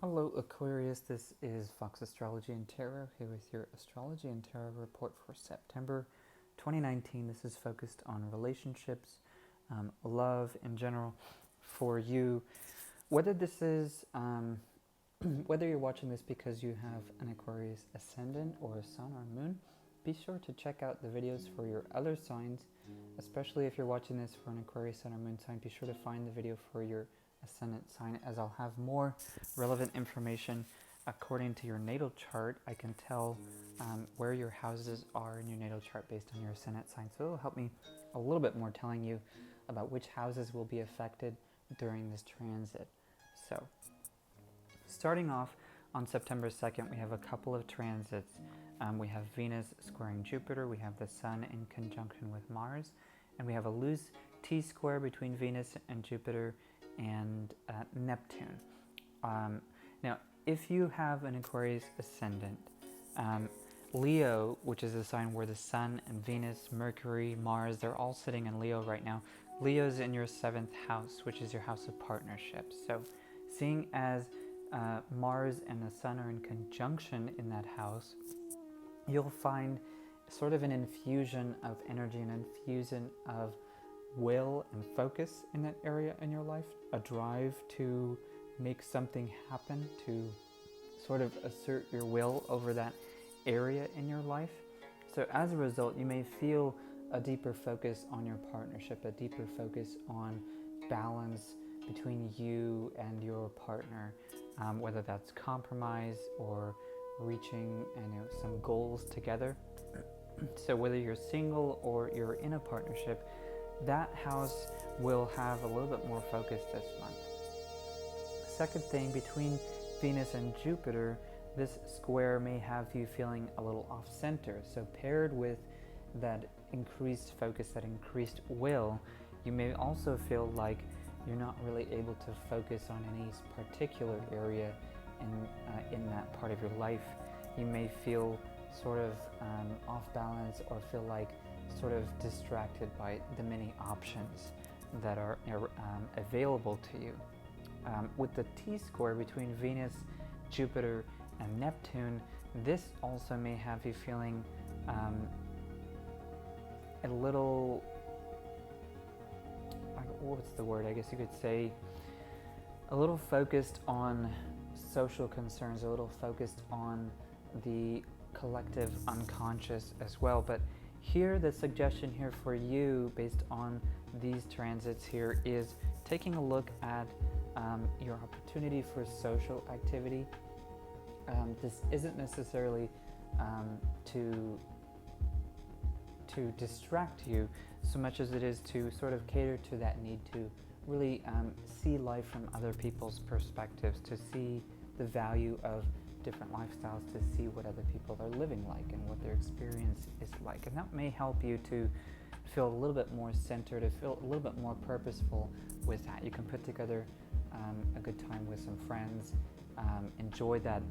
Hello Aquarius, this is Foxastrologyjon Tarot here with your astrology and tarot report for September 2019. This is focused on relationships, love in general for you. Whether this is, whether you're watching this because you have an Aquarius Ascendant or a Sun or Moon, be sure to check out the videos for your other signs, especially if you're watching this for an Aquarius Sun or Moon sign. Be sure to find the video for your Ascendant sign, as I'll have more relevant information according to your natal chart. I can tell where your houses are in your natal chart based on your Ascendant sign, so it'll help me a little bit more telling you about which houses will be affected during this transit. So, starting off on September 2nd, we have a couple of transits. We have Venus squaring Jupiter, we have the Sun in conjunction with Mars, and we have a loose T-square between Venus and Jupiter and Neptune. Now, if you have an Aquarius Ascendant, Leo, which is a sign where the Sun and Venus, Mercury, Mars, they're all sitting in Leo right now. Leo's in your 7th house, which is your house of partnerships. So, seeing as Mars and the Sun are in conjunction in that house, you'll find sort of an infusion of energy, an infusion of will and focus in that area in your life, a drive to make something happen, to sort of assert your will over that area in your life. So as a result, you may feel a deeper focus on your partnership, a deeper focus on balance between you and your partner, whether that's compromise or reaching some goals together. So whether you're single or you're in a partnership, that house will have a little bit more focus this month. Second thing, between Venus and Jupiter, this square may have you feeling a little off-center. So paired with that increased focus, that increased will, you may also feel like you're not really able to focus on any particular area in that part of your life. You may feel sort of off balance or feel like sort of distracted by the many options that are available to you. With the T-square between Venus, Jupiter, and Neptune, this also may have you feeling a little, what's the word? I guess you could say a little focused on social concerns, a little focused on the collective unconscious as well. But here, the suggestion here for you based on these transits here is taking a look at your opportunity for social activity. This isn't necessarily to distract you so much as it is to sort of cater to that need to really see life from other people's perspectives, to see the value of different lifestyles, to see what other people are living like and what their experience is like. And that may help you to feel a little bit more centered, to feel a little bit more purposeful with that. You can put together a good time with some friends, enjoy that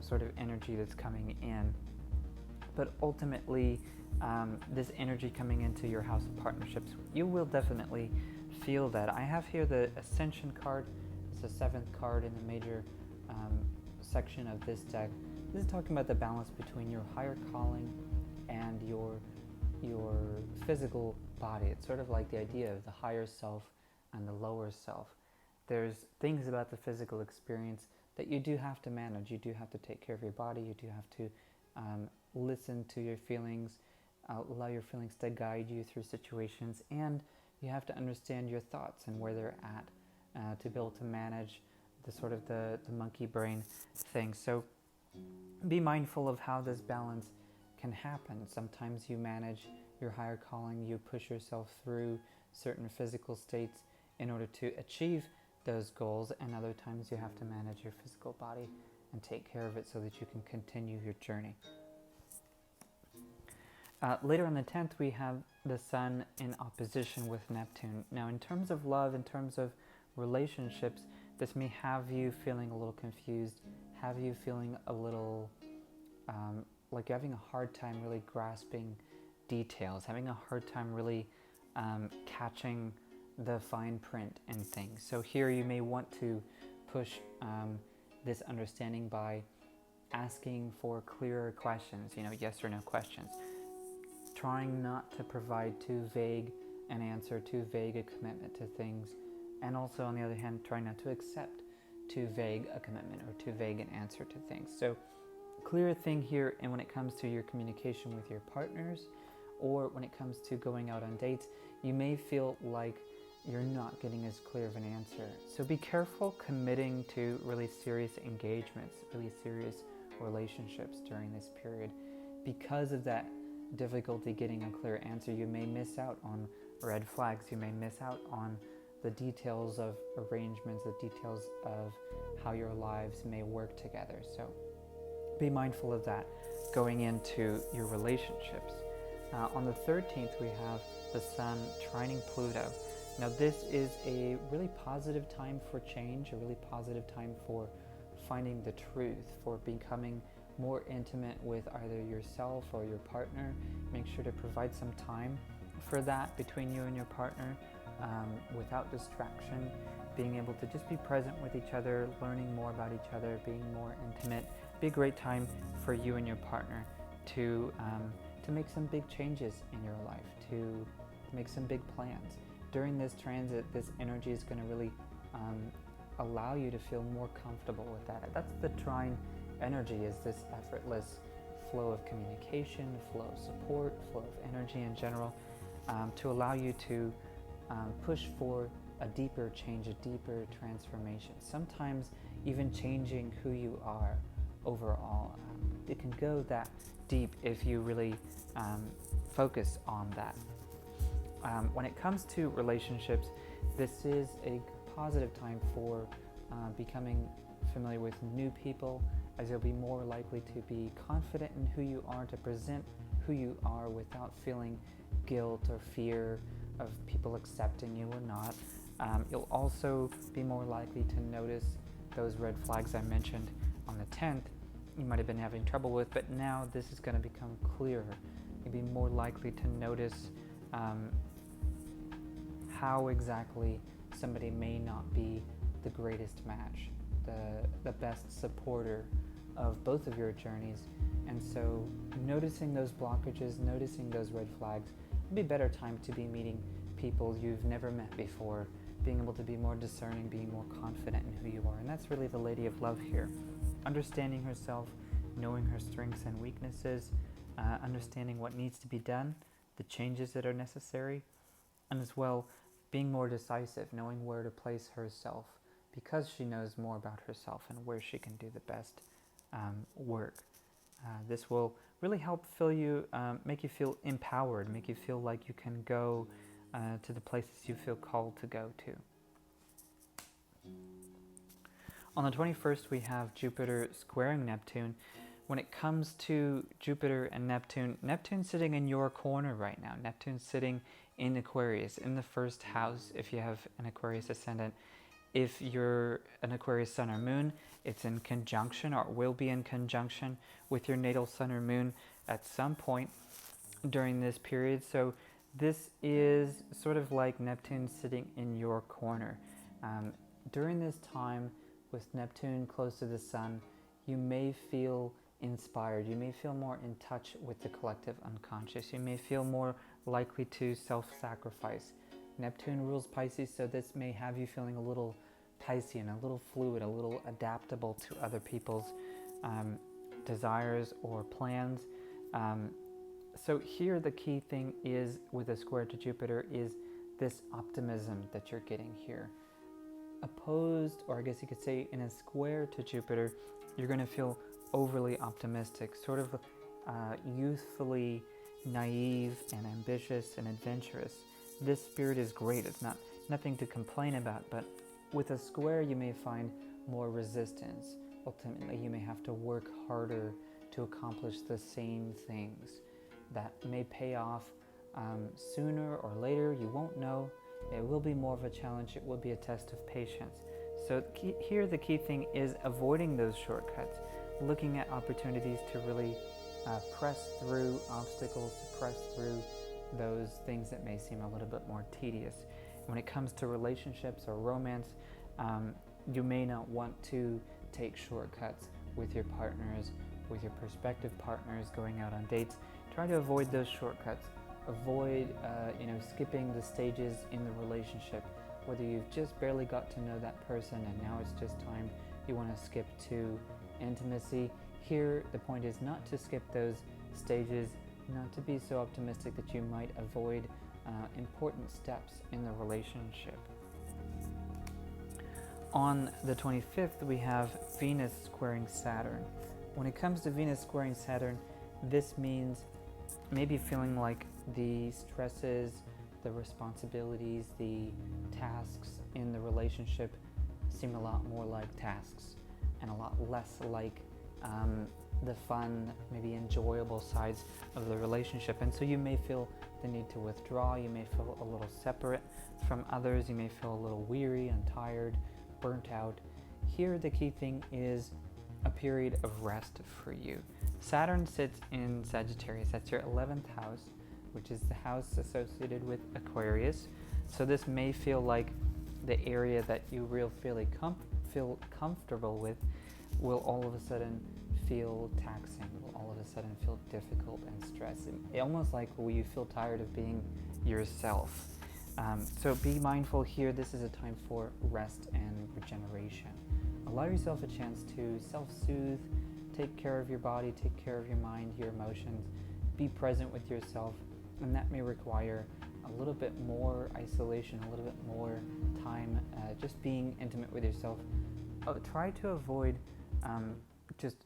sort of energy that's coming in. But ultimately, this energy coming into your house of partnerships, you will definitely feel that. I have here the Ascension card. It's the 7th card in the major section of this deck. This is talking about the balance between your higher calling and your physical body. It's sort of like the idea of the higher self and the lower self. There's things about the physical experience that you do have to manage. You do have to take care of your body. You do have to listen to your feelings, allow your feelings to guide you through situations, and you have to understand your thoughts and where they're at to be able to manage the sort of the monkey brain thing. So be mindful of how this balance can happen. Sometimes you manage your higher calling, you push yourself through certain physical states in order to achieve those goals, and other times you have to manage your physical body and take care of it so that you can continue your journey. Later on the 10th, we have the Sun in opposition with Neptune. Now, in terms of love, in terms of relationships, this may have you feeling a little confused, have you feeling a little like you're having a hard time really grasping details, having a hard time really catching the fine print in things. So here you may want to push this understanding by asking for clearer questions, yes or no questions. Trying not to provide too vague an answer, too vague a commitment to things. And also, on the other hand, trying not to accept too vague a commitment or too vague an answer to things. So, clear thing here, and when it comes to your communication with your partners, or when it comes to going out on dates, you may feel like you're not getting as clear of an answer. So be careful committing to really serious engagements, really serious relationships during this period. Because of that difficulty getting a clear answer, you may miss out on red flags. You may miss out on the details of arrangements, the details of how your lives may work together. So be mindful of that going into your relationships. On the 13th, we have the Sun trining Pluto. Now, this is a really positive time for change, a really positive time for finding the truth, for becoming more intimate with either yourself or your partner. Make sure to provide some time for that between you and your partner without distraction, being able to just be present with each other, learning more about each other, being more intimate. Be a great time for you and your partner to make some big changes in your life, to make some big plans. During this transit, this energy is going to really allow you to feel more comfortable with that. That's the trine energy, is this effortless flow of communication, flow of support, flow of energy in general, to allow you to push for a deeper change, a deeper transformation. Sometimes even changing who you are overall. It can go that deep if you really focus on that. When it comes to relationships, this is a positive time for becoming familiar with new people, as you'll be more likely to be confident in who you are, to present who you are without feeling guilt or fear of people accepting you or not. You'll also be more likely to notice those red flags I mentioned on the 10th you might have been having trouble with, but now this is going to become clearer. You'll be more likely to notice how exactly somebody may not be the greatest match, the best supporter of both of your journeys. And so noticing those blockages, noticing those red flags, it'd be a better time to be meeting people you've never met before, being able to be more discerning, being more confident in who you are. And that's really the Lady of Love here. Understanding herself, knowing her strengths and weaknesses, understanding what needs to be done, the changes that are necessary, and as well being more decisive, knowing where to place herself, because she knows more about herself and where she can do the best work. This will really help make you feel empowered, make you feel like you can go to the places you feel called to go to. On the 21st, we have Jupiter squaring Neptune. When it comes to Jupiter and Neptune, Neptune's sitting in your corner right now. Neptune's sitting in Aquarius, in the first house, if you have an Aquarius ascendant. If you're an Aquarius sun or moon, it's in conjunction, or will be in conjunction with your natal sun or moon at some point during this period. So this is sort of like Neptune sitting in your corner. During this time, with Neptune close to the sun, you may feel inspired. You may feel more in touch with the collective unconscious. You may feel more likely to self-sacrifice. Neptune rules Pisces, so this may have you feeling a little Piscean, a little fluid, a little adaptable to other people's desires or plans. So here the key thing is, with a square to Jupiter, is this optimism that you're getting here. Opposed, or I guess you could say in a square to Jupiter, you're going to feel overly optimistic, sort of youthfully naive and ambitious and adventurous. This spirit is great. It's nothing to complain about, but with a square you may find more resistance. Ultimately, you may have to work harder to accomplish the same things. That may pay off sooner or later. You won't know. It will be more of a challenge. It will be a test of patience. So here the key thing is avoiding those shortcuts, looking at opportunities to really press through obstacles, to press through those things that may seem a little bit more tedious. When it comes to relationships or romance, you may not want to take shortcuts with your partners, with your prospective partners, going out on dates. Try to avoid those shortcuts. Avoid, skipping the stages in the relationship, whether you've just barely got to know that person and now it's just time you want to skip to intimacy. Here, the point is not to skip those stages, not to be so optimistic that you might avoid important steps in the relationship. On the 25th, we have Venus squaring Saturn. When it comes to Venus squaring Saturn, this means maybe feeling like the stresses, the responsibilities, the tasks in the relationship seem a lot more like tasks and a lot less like the fun, maybe enjoyable sides of the relationship. And so you may feel the need to withdraw, you may feel a little separate from others, you may feel a little weary and tired, burnt out. Here the key thing is a period of rest for you. Saturn sits in Sagittarius, that's your 11th house, which is the house associated with Aquarius. So this may feel like the area that you feel comfortable with will all of a sudden feel taxing, will all of a sudden feel difficult and stressing. Almost like you feel tired of being yourself. So be mindful here, this is a time for rest and regeneration. Allow yourself a chance to self-soothe, take care of your body, take care of your mind, your emotions, be present with yourself, and that may require a little bit more isolation, a little bit more time just being intimate with yourself. Try to avoid just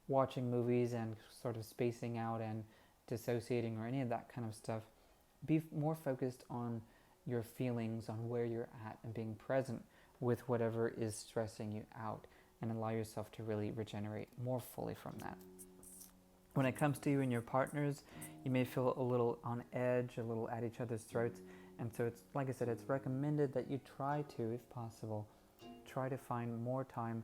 watching movies and sort of spacing out and dissociating or any of that kind of stuff. Be more focused on your feelings, on where you're at, and being present with whatever is stressing you out, and allow yourself to really regenerate more fully from that. When it comes to you and your partners, you may feel a little on edge, a little at each other's throats, and so it's, like I said, it's recommended that you try to, if possible, try to find more time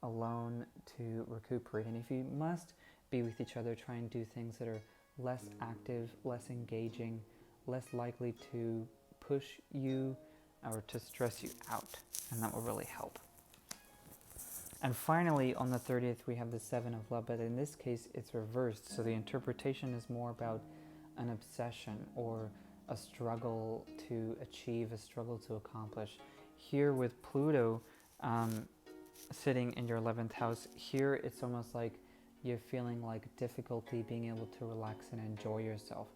alone to recuperate. And if you must be with each other, try and do things that are less active, less engaging, less likely to push you or to stress you out, and that will really help. And finally, on the 30th, we have the Seven of Love, but in this case, it's reversed. So the interpretation is more about an obsession or a struggle to achieve, a struggle to accomplish. Here with Pluto sitting in your 11th house, here it's almost like you're feeling like difficulty being able to relax and enjoy yourself,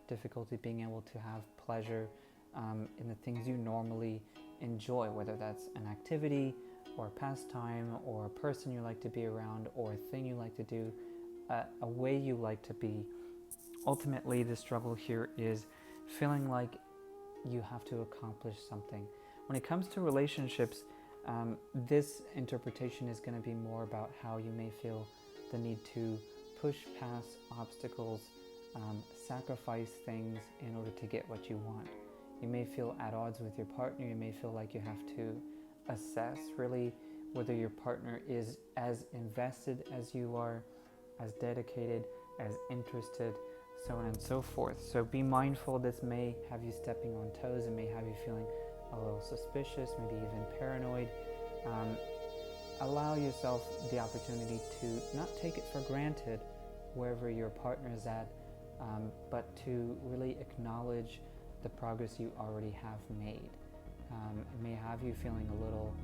difficulty being able to have pleasure in the things you normally enjoy, whether that's an activity or a pastime or a person you like to be around or a thing you like to do, a way you like to be. Ultimately, the struggle here is feeling like you have to accomplish something. When it comes to relationships, this interpretation is going to be more about how you may feel the need to push past obstacles, sacrifice things in order to get what you want. You may feel at odds with your partner. You may feel like you have to assess really whether your partner is as invested as you are, as dedicated, as interested, so on and so forth. So be mindful, this may have you stepping on toes, it may have you feeling a little suspicious, maybe even paranoid. Allow yourself the opportunity to not take it for granted wherever your partner is at, but to really acknowledge the progress you already have made. It may have you feeling a little,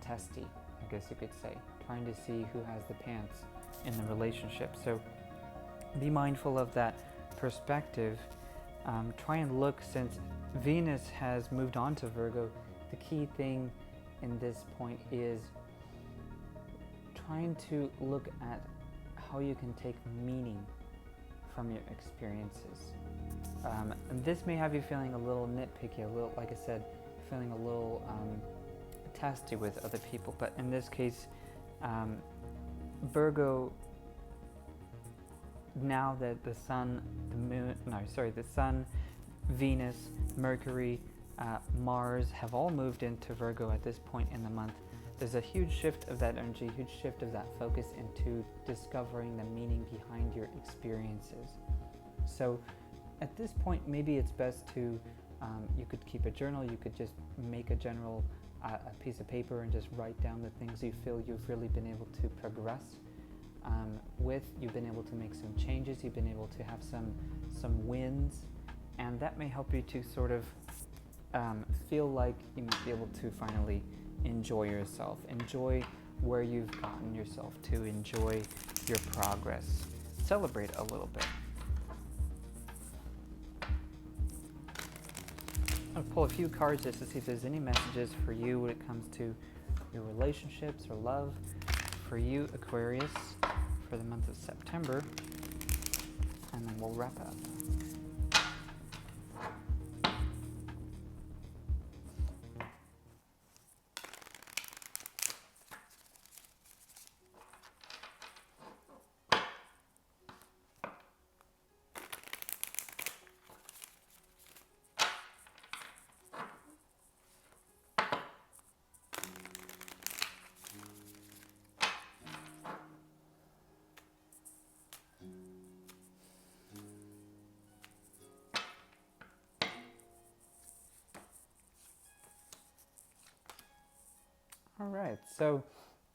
testy, I guess you could say, trying to see who has the pants in the relationship. So be mindful of that perspective. Try and look, since Venus has moved on to Virgo, the key thing in this point is trying to look at how you can take meaning from your experiences. And this may have you feeling a little nitpicky, a little, like I said, feeling a little testy with other people. But in this case, Virgo, now that the Sun, the Sun, Venus, Mercury, Mars have all moved into Virgo at this point in the month, there's a huge shift of that energy, huge shift of that focus into discovering the meaning behind your experiences. So at this point, maybe it's best to, you could keep a journal, you could just make a general a piece of paper and just write down the things you feel you've really been able to progress with. You've been able to make some changes, you've been able to have some wins, and that may help you to sort of feel like you might be able to finally enjoy yourself, enjoy where you've gotten yourself to, enjoy your progress, celebrate a little bit. I'll pull a few cards just to see if there's any messages for you when it comes to your relationships or love. For you, Aquarius, for the month of September, and then we'll wrap up. All right, so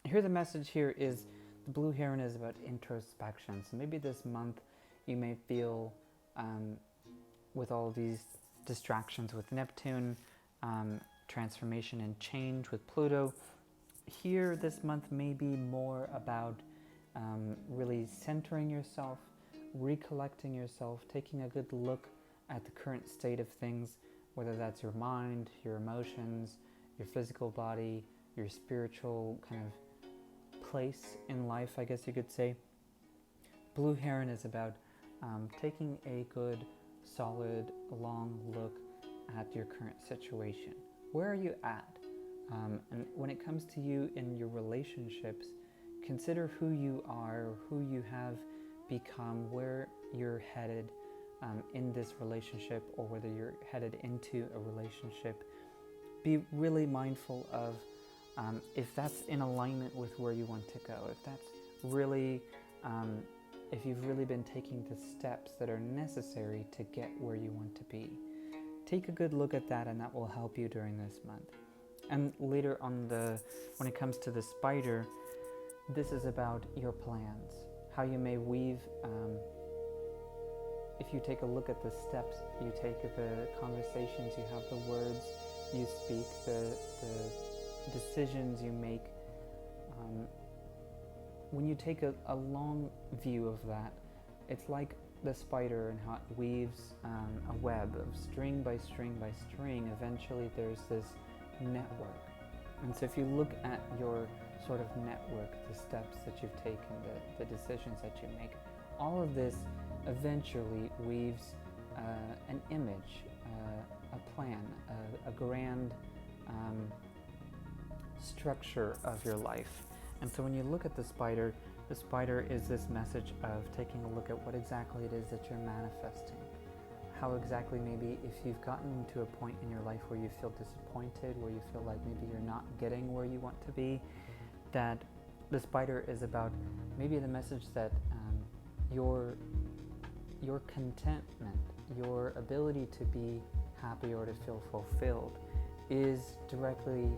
here the message here is the blue heron is about introspection. So maybe this month you may feel with all these distractions with Neptune, transformation and change with Pluto. Here this month may be more about really centering yourself, recollecting yourself, taking a good look at the current state of things, whether that's your mind, your emotions, your physical body, your spiritual kind of place in life, I guess you could say. Blue heron is about taking a good, solid, long look at your current situation. Where are you at? And when it comes to you in your relationships, consider who you are, who you have become, where you're headed in this relationship, or whether you're headed into a relationship. Be really mindful of if that's in alignment with where you want to go, if that's really, if you've really been taking the steps that are necessary to get where you want to be. Take a good look at that, and that will help you during this month. And later on, when it comes to the spider, this is about your plans, how you may weave, if you take a look at the steps you take, the conversations you have, the words you speak, the decisions you make, when you take a long view of that, it's like the spider and how it weaves a web of string by string by string. Eventually there's this network. And so if you look at your sort of network, the steps that you've taken, the decisions that you make, all of this eventually weaves an image, a plan, a grand structure of your life. And so when you look at the spider is this message of taking a look at what exactly it is that you're manifesting. How exactly, maybe if you've gotten to a point in your life where you feel disappointed, where you feel like maybe you're not getting where you want to be, that the spider is about maybe the message that your contentment, your ability to be happy or to feel fulfilled is directly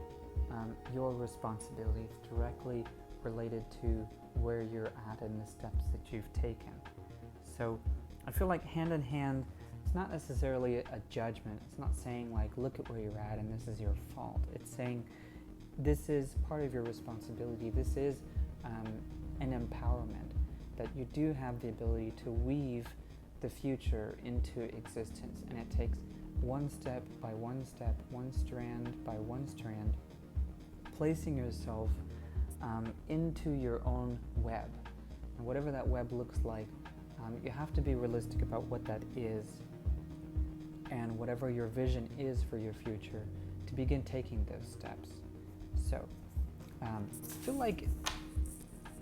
your responsibility. It's directly related to where you're at and the steps that you've taken. So I feel like hand in hand, it's not necessarily a judgment. It's not saying like, look at where you're at and this is your fault. It's saying this is part of your responsibility. This is an empowerment, that you do have the ability to weave the future into existence. And it takes one step by one step, one strand by one strand, placing yourself into your own web. And whatever that web looks like, you have to be realistic about what that is, and whatever your vision is for your future, to begin taking those steps. So I feel like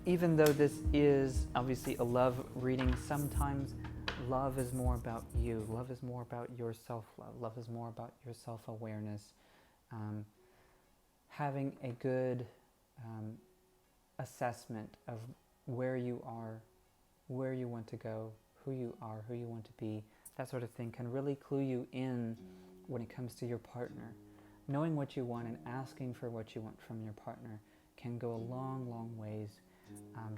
even though this is obviously a love reading, sometimes love is more about you. Love is more about your self-love. Love is more about your self-awareness. Having a good assessment of where you are, where you want to go, who you are, who you want to be, that sort of thing can really clue you in when it comes to your partner. knowing what you want and asking for what you want from your partner can go a long, long ways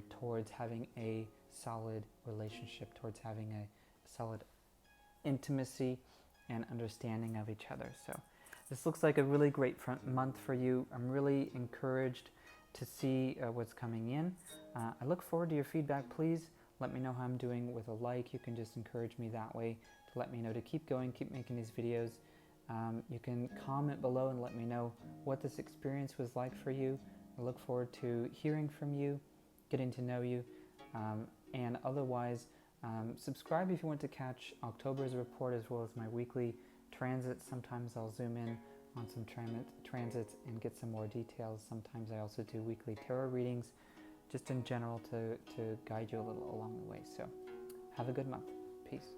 towards having a solid relationship, towards having a solid intimacy and understanding of each other. So this looks like a really great month for you. I'm really encouraged to see what's coming in. I look forward to your feedback. Please let me know how I'm doing with a like. You can just encourage me that way to let me know to keep going, keep making these videos. You can comment below and let me know what this experience was like for you. I look forward to hearing from you, getting to know you, and otherwise subscribe if you want to catch October's report as well as my weekly transits. Sometimes I'll zoom in on some transits and get some more details. Sometimes I also do weekly tarot readings, just in general to guide you a little along the way. So have a good month. Peace.